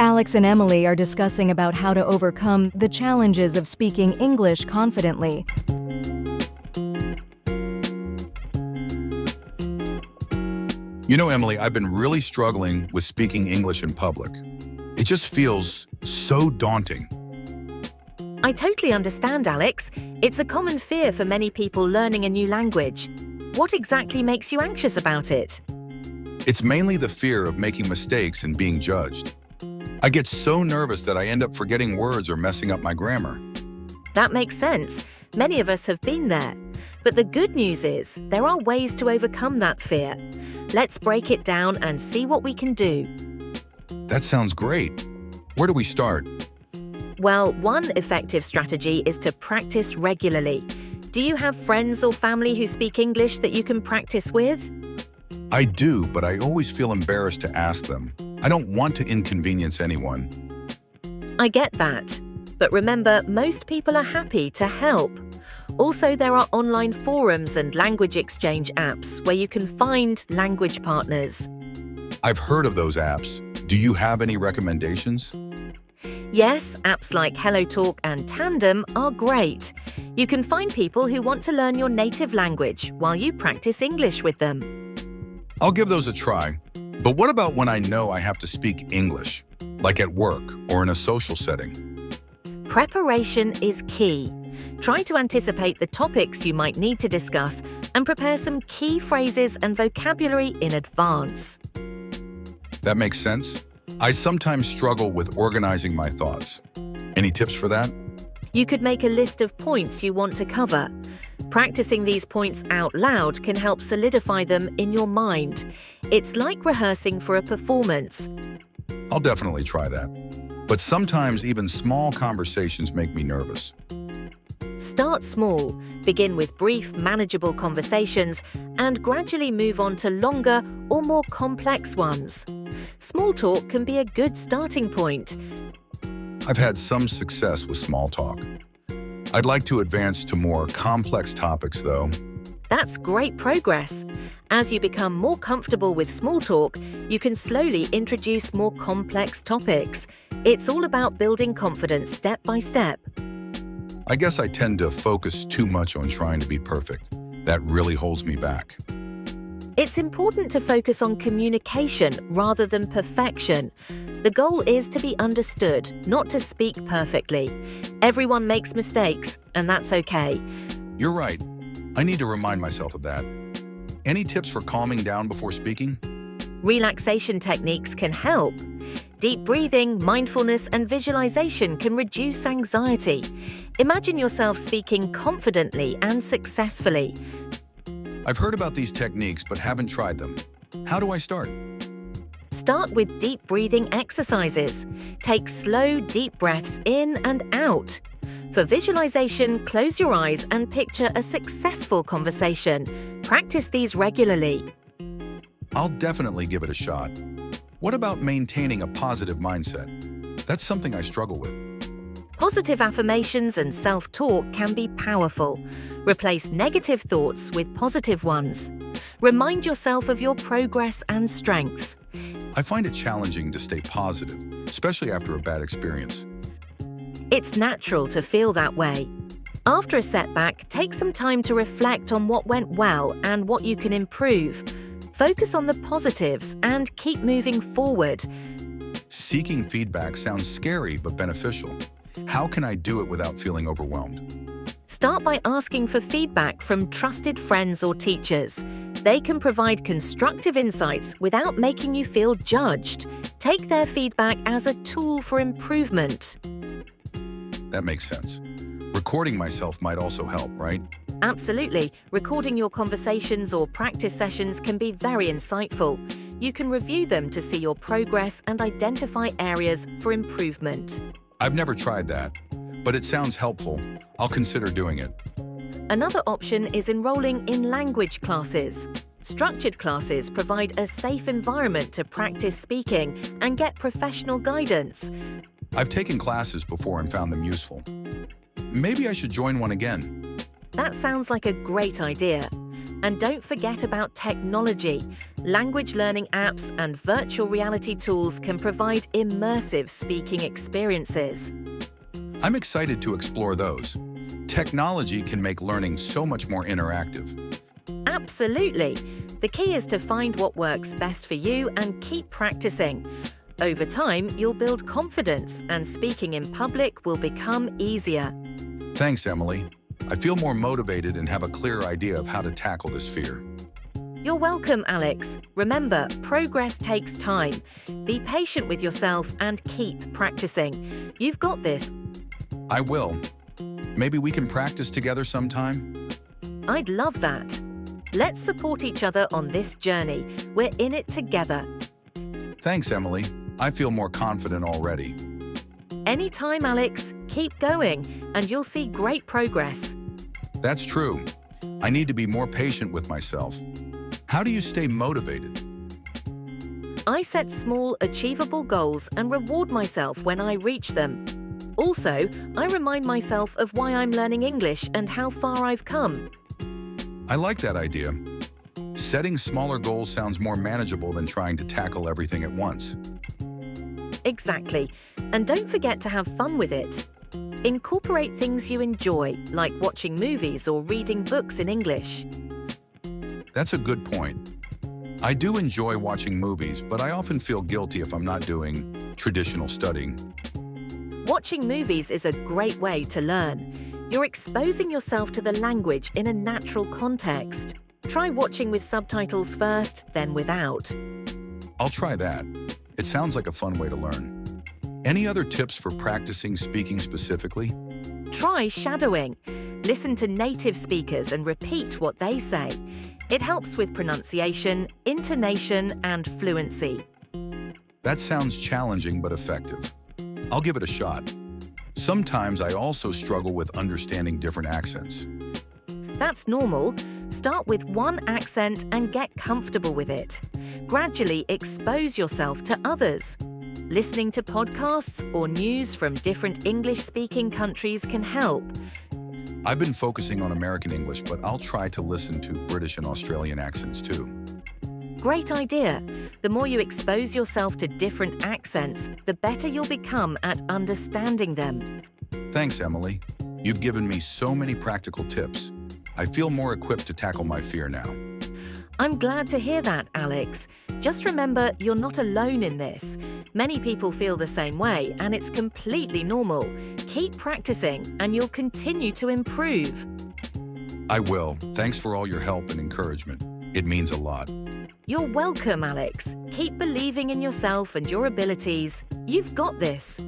Alex and Emily are discussing about how to overcome the challenges of speaking English confidently. You know, Emily, I've been really struggling with speaking English in public. It just feels so daunting. I totally understand, Alex. It's a common fear for many people learning a new language. What exactly makes you anxious about it? It's mainly the fear of making mistakes and being judged. I get so nervous that I end up forgetting words or messing up my grammar. That makes sense. Many of us have been there. But the good news is there are ways to overcome that fear. Let's break it down and see what we can do. That sounds great. Where do we start? Well, one effective strategy is to practice regularly. Do you have friends or family who speak English that you can practice with? I do, but I always feel embarrassed to ask them. I don't want to inconvenience anyone. I get that. But remember, most people are happy to help. Also, there are online forums and language exchange apps where you can find language partners. I've heard of those apps. Do you have any recommendations? Yes, apps like HelloTalk and Tandem are great. You can find people who want to learn your native language while you practice English with them. I'll give those a try. But what about when I know I have to speak English, like at work or in a social setting? Preparation is key. Try to anticipate the topics you might need to discuss and prepare some key phrases and vocabulary in advance. That makes sense. I sometimes struggle with organizing my thoughts. Any tips for that? You could make a list of points you want to cover. Practicing these points out loud can help solidify them in your mind. It's like rehearsing for a performance. I'll definitely try that. But sometimes even small conversations make me nervous. Start small, begin with brief, manageable conversations, and gradually move on to longer or more complex ones. Small talk can be a good starting point. I've had some success with small talk. I'd like to advance to more complex topics, though. That's great progress. As you become more comfortable with small talk, you can slowly introduce more complex topics. It's all about building confidence step by step. I guess I tend to focus too much on trying to be perfect. That really holds me back. It's important to focus on communication rather than perfection. The goal is to be understood, not to speak perfectly. Everyone makes mistakes, and that's okay. You're right. I need to remind myself of that. Any tips for calming down before speaking? Relaxation techniques can help. Deep breathing, mindfulness, and visualization can reduce anxiety. Imagine yourself speaking confidently and successfully. I've heard about these techniques but haven't tried them. How do I start? Start with deep breathing exercises. Take slow, deep breaths in and out. For visualization, close your eyes and picture a successful conversation. Practice these regularly. I'll definitely give it a shot. What about maintaining a positive mindset? That's something I struggle with. Positive affirmations and self-talk can be powerful. Replace negative thoughts with positive ones. Remind yourself of your progress and strengths. I find it challenging to stay positive, especially after a bad experience. It's natural to feel that way. After a setback, take some time to reflect on what went well and what you can improve. Focus on the positives and keep moving forward. Seeking feedback sounds scary but beneficial. How can I do it without feeling overwhelmed? Start by asking for feedback from trusted friends or teachers. They can provide constructive insights without making you feel judged. Take their feedback as a tool for improvement. That makes sense. Recording myself might also help, right? Absolutely. Recording your conversations or practice sessions can be very insightful. You can review them to see your progress and identify areas for improvement. I've never tried that, but it sounds helpful. I'll consider doing it. Another option is enrolling in language classes. Structured classes provide a safe environment to practice speaking and get professional guidance. I've taken classes before and found them useful. Maybe I should join one again. That sounds like a great idea. And don't forget about technology. Language learning apps and virtual reality tools can provide immersive speaking experiences. I'm excited to explore those. Technology can make learning so much more interactive. Absolutely. The key is to find what works best for you and keep practicing. Over time, you'll build confidence and speaking in public will become easier. Thanks, Emily. I feel more motivated and have a clearer idea of how to tackle this fear. You're welcome, Alex. Remember, progress takes time. Be patient with yourself and keep practicing. You've got this. I will. Maybe we can practice together sometime? I'd love that. Let's support each other on this journey. We're in it together. Thanks, Emily. I feel more confident already. Anytime, Alex. Keep going, and you'll see great progress. That's true. I need to be more patient with myself. How do you stay motivated? I set small, achievable goals and reward myself when I reach them. Also, I remind myself of why I'm learning English and how far I've come. I like that idea. Setting smaller goals sounds more manageable than trying to tackle everything at once. Exactly. And don't forget to have fun with it. Incorporate things you enjoy, like watching movies or reading books in English. That's a good point. I do enjoy watching movies, but I often feel guilty if I'm not doing traditional studying. Watching movies is a great way to learn. You're exposing yourself to the language in a natural context. Try watching with subtitles first, then without. I'll try that. It sounds like a fun way to learn. Any other tips for practicing speaking specifically? Try shadowing. Listen to native speakers and repeat what they say. It helps with pronunciation, intonation, and fluency. That sounds challenging but effective. I'll give it a shot. Sometimes I also struggle with understanding different accents. That's normal. Start with one accent and get comfortable with it. Gradually expose yourself to others. Listening to podcasts or news from different English-speaking countries can help. I've been focusing on American English, but I'll try to listen to British and Australian accents too. Great idea. The more you expose yourself to different accents, the better you'll become at understanding them. Thanks, Emily. You've given me so many practical tips. I feel more equipped to tackle my fear now. I'm glad to hear that, Alex. Just remember, you're not alone in this. Many people feel the same way, and it's completely normal. Keep practicing, and you'll continue to improve. I will. Thanks for all your help and encouragement. It means a lot. You're welcome, Alex. Keep believing in yourself and your abilities. You've got this.